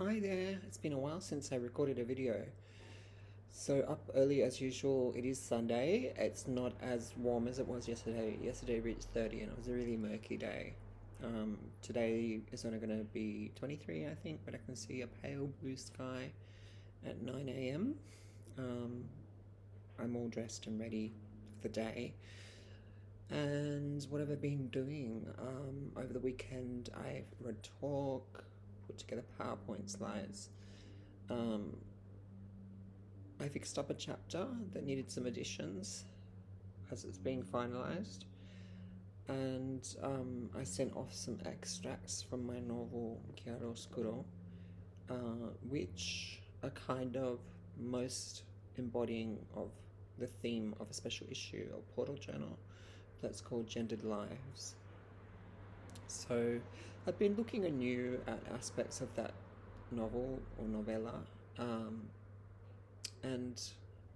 Hi there, it's been a while since I recorded a video. So up early as usual, it is Sunday. It's not as warm as it was yesterday. Yesterday reached 30 and it was a really murky day. Today is only going to be 23 I think, but I can see a pale blue sky at 9 a.m. Um, I'm all dressed and ready for the day. And what have I been doing? Over the weekend, I've read talk, put together PowerPoint slides. Um, I fixed up a chapter that needed some additions as it's being finalised. And I sent off some extracts from my novel Chiaroscuro, which are kind of most embodying of the theme of a special issue of Portal Journal that's called Gendered Lives. So I've been looking anew at aspects of that novel or novella, and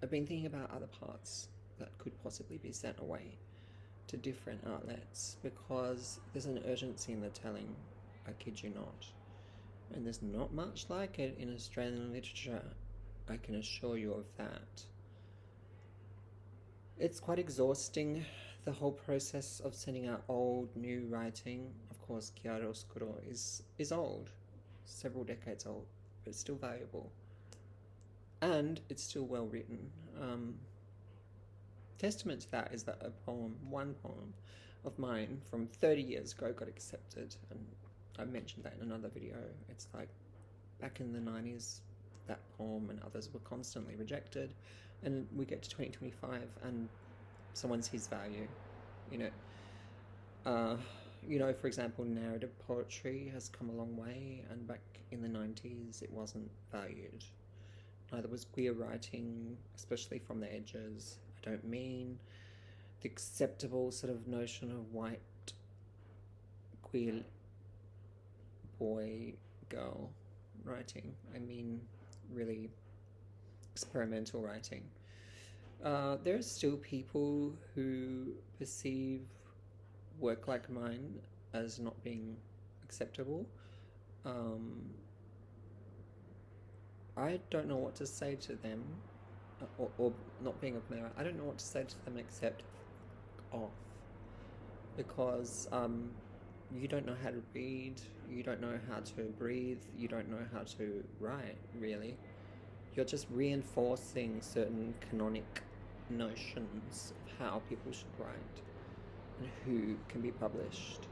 I've been thinking about other parts that could possibly be sent away to different outlets because there's an urgency in the telling, I kid you not. And there's not much like it in Australian literature, I can assure you of that. It's quite exhausting, the whole process of sending out old, new writing. Of course, Chiaroscuro is old, several decades old, but it's still valuable. And it's still well written. Testament to that is that one poem of mine from 30 years ago got accepted, and I mentioned that in another video. It's like back in the 90s, that poem and others were constantly rejected, and we get to 2025 and someone sees value in it. For example, narrative poetry has come a long way, and back in the 90s it wasn't valued. Neither was queer writing, especially from the edges. I don't mean the acceptable sort of notion of white queer boy girl writing. I mean really experimental writing. There are still people who perceive work like mine as not being acceptable. I don't know what to say to them, or not being of merit. I don't know what to say to them except off, because you don't know how to read, you don't know how to breathe, you don't know how to write, really. You're just reinforcing certain canonic notions of how people should write and who can be published.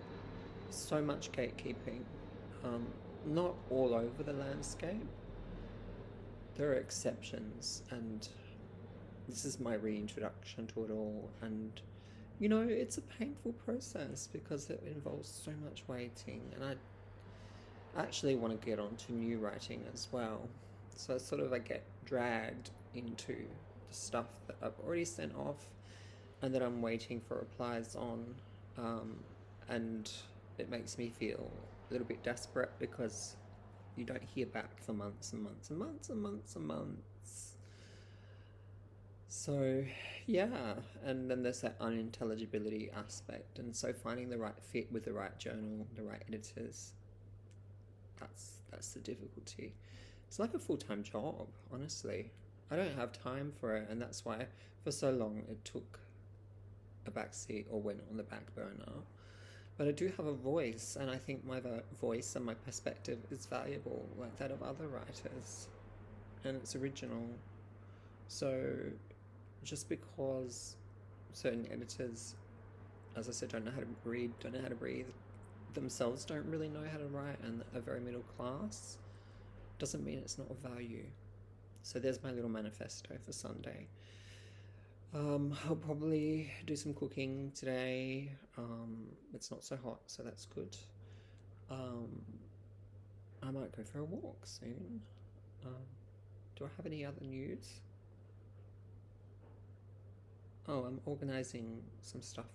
So much gatekeeping, not all over the landscape. There are exceptions, and this is my reintroduction to it all, and it's a painful process because it involves so much waiting, and I actually want to get on to new writing as well. So I get dragged into the stuff that I've already sent off and that I'm waiting for replies on, and it makes me feel a little bit desperate because you don't hear back for months and months and months and months and months. So yeah, and then there's that unintelligibility aspect, and so finding the right fit with the right journal, the right editors, that's the difficulty. It's like a full-time job, honestly. I don't have time for it, and that's why for so long it took a backseat or went on the back burner. But I do have a voice, and I think my voice and my perspective is valuable, like that of other writers, and it's original. So just because certain editors, as I said, don't know how to read, don't know how to breathe, themselves don't really know how to write, and are very middle class, doesn't mean it's not of value. So there's my little manifesto for Sunday. I'll probably do some cooking today. It's not so hot, so that's good. I might go for a walk soon. Do I have any other news? Oh, I'm organising some stuff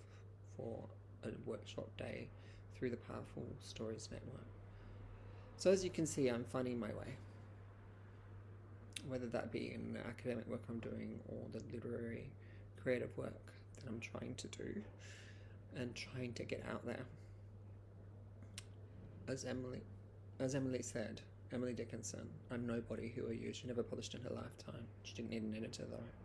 for a workshop day through the Powerful Stories Network. So as you can see, I'm finding my way, whether that be in the academic work I'm doing or the literary creative work that I'm trying to do and trying to get out there. As Emily said, Emily Dickinson. I'm nobody. Who are you? She never published in her lifetime. She didn't need an editor though.